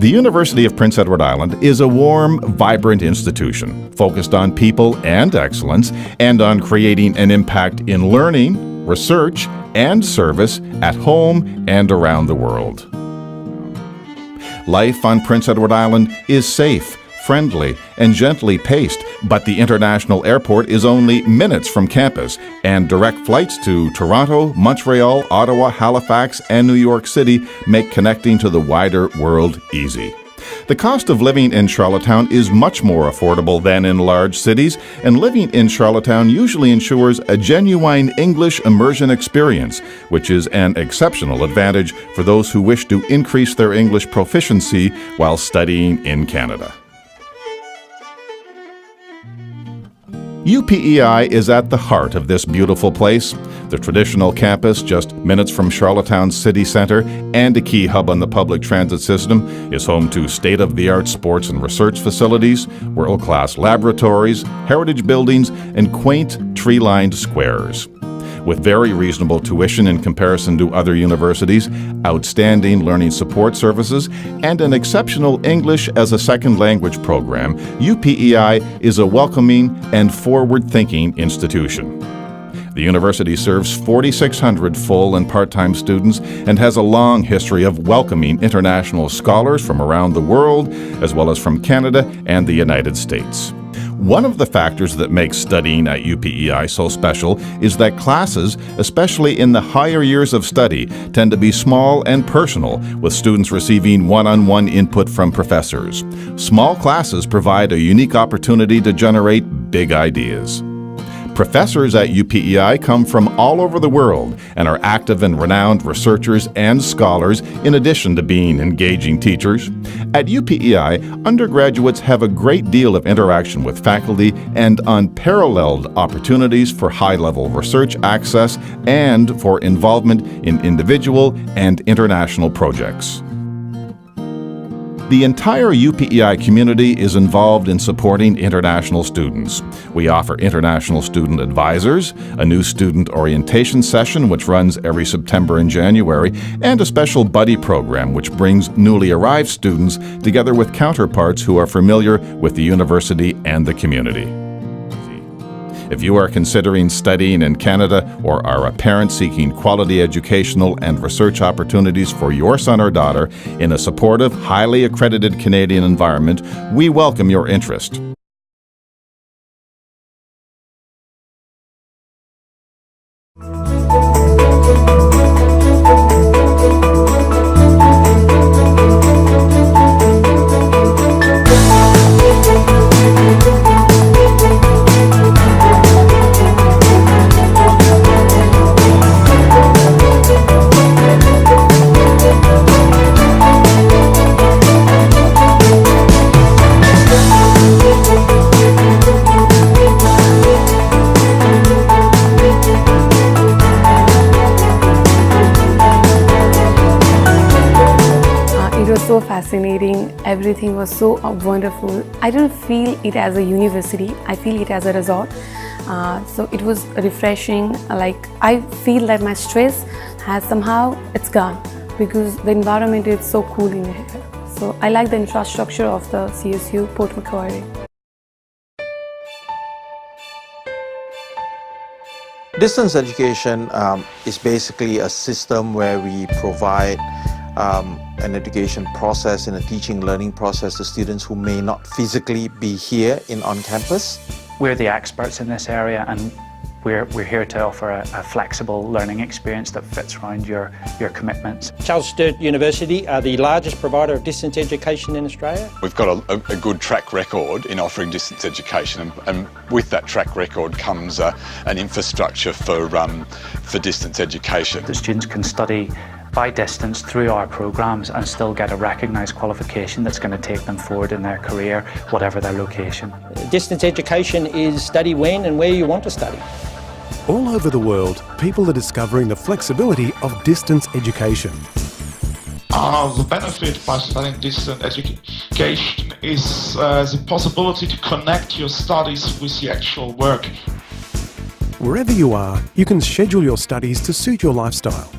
The University of Prince Edward Island is a warm, vibrant institution focused on people and excellence and on creating an impact in learning, research, and service at home and around the world. Life on Prince Edward Island is safe, friendly, and gently paced, but the international airport is only minutes from campus, and direct flights to Toronto, Montreal, Ottawa, Halifax, and New York City make connecting to the wider world easy. The cost of living in Charlottetown is much more affordable than in large cities, and living in Charlottetown usually ensures a genuine English immersion experience, which is an exceptional advantage for those who wish to increase their English proficiency while studying in Canada. UPEI is at the heart of this beautiful place. The traditional campus, just minutes from Charlottetown's city center and a key hub on the public transit system, is home to state-of-the-art sports and research facilities, world-class laboratories, heritage buildings, and quaint, tree-lined squares. With very reasonable tuition in comparison to other universities, outstanding learning support services, and an exceptional English as a second language program, UPEI is a welcoming and forward-thinking institution. The university serves 4,600 full and part-time students and has a long history of welcoming international scholars from around the world, as well as from Canada and the United States. One of the factors that makes studying at UPEI so special is that classes, especially in the higher years of study, tend to be small and personal, with students receiving one-on-one input from professors. Small classes provide a unique opportunity to generate big ideas. Professors at UPEI come from all over the world and are active and renowned researchers and scholars in addition to being engaging teachers. At UPEI, undergraduates have a great deal of interaction with faculty and unparalleled opportunities for high-level research access and for involvement in individual and international projects. The entire UPEI community is involved in supporting international students. We offer international student advisors, a new student orientation session which runs every September and January, and a special buddy program which brings newly arrived students together with counterparts who are familiar with the university and the community. If you are considering studying in Canada or are a parent seeking quality educational and research opportunities for your son or daughter in a supportive, highly accredited Canadian environment, we welcome your interest. It was so fascinating. Everything was so wonderful. I don't feel it as a university. I feel it as a resort. So it was refreshing. Like I feel that my stress has somehow it's gone because the environment is so cool in here. So I like the infrastructure of the CSU Port Macquarie. Distance education is basically a system where we provide an education process and a teaching learning process to students who may not physically be here on campus. We're the experts in this area, and we're here to offer a flexible learning experience that fits around your commitments. Charles Sturt University are the largest provider of distance education in Australia. We've got a good track record in offering distance education, and with that track record comes an infrastructure for distance education. The students can study by distance through our programs and still get a recognised qualification that's going to take them forward in their career, whatever their location. Distance education is study when and where you want to study. All over the world, people are discovering the flexibility of distance education. The benefit by studying distance education is the possibility to connect your studies with the actual work. Wherever you are, you can schedule your studies to suit your lifestyle.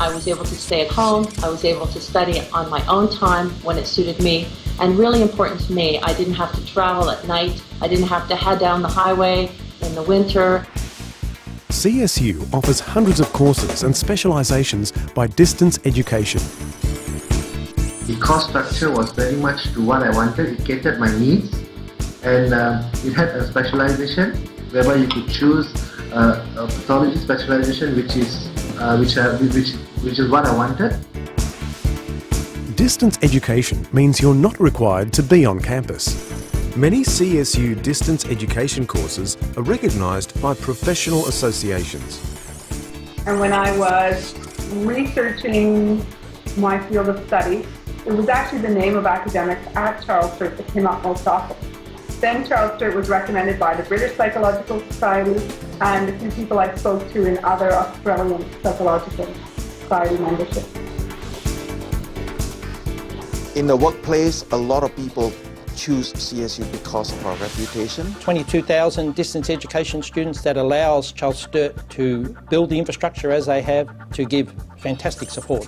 I was able to stay at home. I was able to study on my own time when it suited me. And really important to me, I didn't have to travel at night. I didn't have to head down the highway in the winter. CSU offers hundreds of courses and specialisations by distance education. The course structure was very much to what I wanted. It catered my needs, and it had a specialization whereby you could choose a pathology specialization, which is what I wanted. Distance education means you're not required to be on campus. Many CSU distance education courses are recognised by professional associations. And when I was researching my field of study, it was actually the name of academics at Charles Sturt that came up most often. Then Charles Sturt was recommended by the British Psychological Society and a few people I spoke to in other Australian Psychological Society memberships. In the workplace, a lot of people choose CSU because of our reputation. 22,000 distance education students that allows Charles Sturt to build the infrastructure as they have to give fantastic support.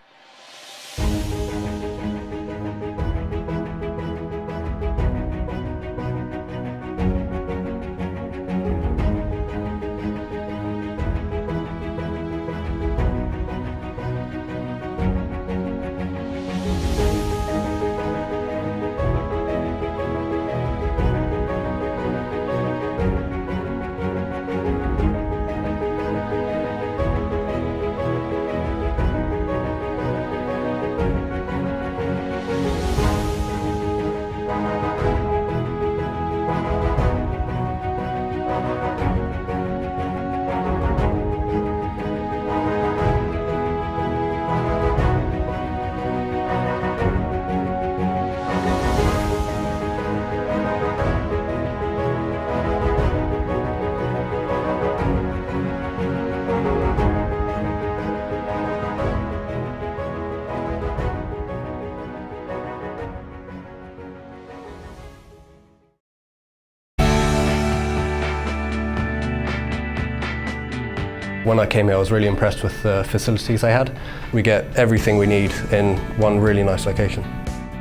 When I came here, I was really impressed with the facilities they had. We get everything we need in one really nice location.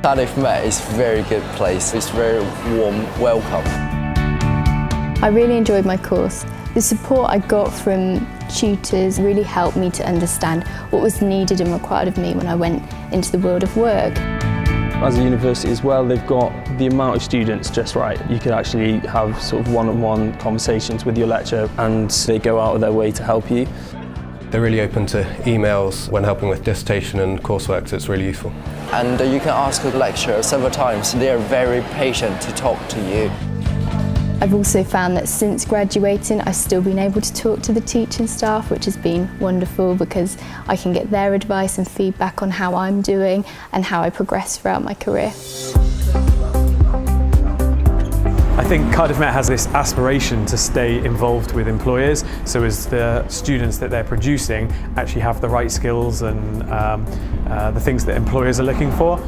Cardiff Met is a very good place. It's very warm welcome. I really enjoyed my course. The support I got from tutors really helped me to understand what was needed and required of me when I went into the world of work. As a university as well, they've got the amount of students just right. You could actually have sort of one-on-one conversations with your lecturer and they go out of their way to help you. They're really open to emails when helping with dissertation and coursework, so it's really useful. And you can ask the lecturer several times. They are very patient to talk to you. I've also found that since graduating, I've still been able to talk to the teaching staff, which has been wonderful because I can get their advice and feedback on how I'm doing and how I progress throughout my career. I think Cardiff Met has this aspiration to stay involved with employers, so as the students that they're producing actually have the right skills and the things that employers are looking for.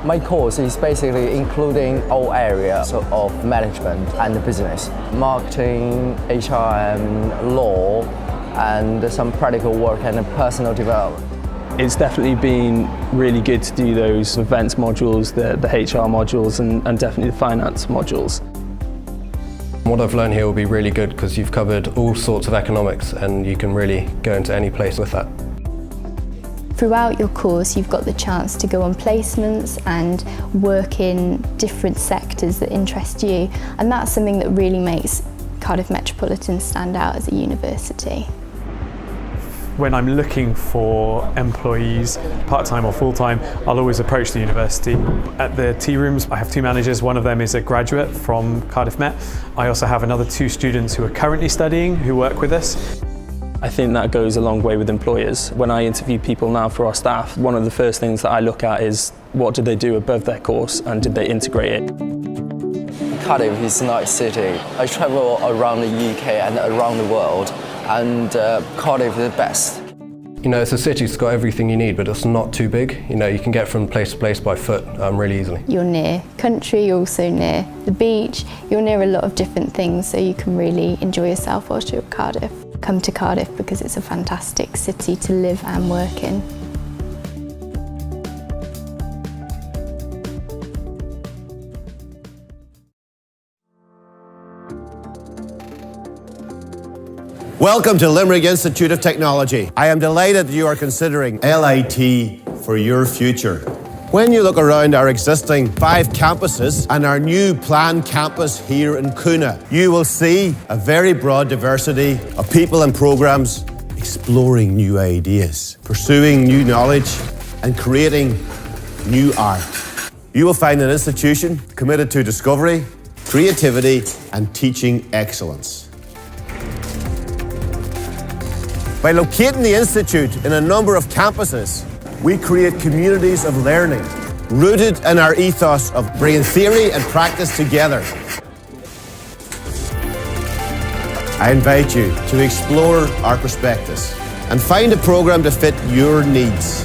My course is basically including all areas of management and business, marketing, HRM, law, and some practical work and personal development. It's definitely been really good to do those events modules, the HR modules, and definitely the finance modules. What I've learned here will be really good because you've covered all sorts of economics and you can really go into any place with that. Throughout your course, you've got the chance to go on placements and work in different sectors that interest you, and that's something that really makes Cardiff Metropolitan stand out as a university. When I'm looking for employees, part-time or full-time, I'll always approach the university. At the tea rooms, I have two managers. One of them is a graduate from Cardiff Met. I also have another two students who are currently studying who work with us. I think that goes a long way with employers. When I interview people now for our staff, one of the first things that I look at is what did they do above their course and did they integrate it? Cardiff is a nice city. I travel around the UK and around the world, and Cardiff is the best. You know, it's a city that's got everything you need, but it's not too big. You know, you can get from place to place by foot really easily. You're near country, you're also near the beach, you're near a lot of different things, so you can really enjoy yourself whilst you're at Cardiff. come to Cardiff because it's a fantastic city to live and work in. Welcome to Limerick Institute of Technology. I am delighted that you are considering LIT for your future. When you look around our existing 5 campuses and our new planned campus here in Coona, you will see a very broad diversity of people and programs exploring new ideas, pursuing new knowledge and creating new art. You will find an institution committed to discovery, creativity and teaching excellence. By locating the Institute in a number of campuses, we create communities of learning, rooted in our ethos of bringing theory and practice together. I invite you to explore our prospectus and find a programme to fit your needs.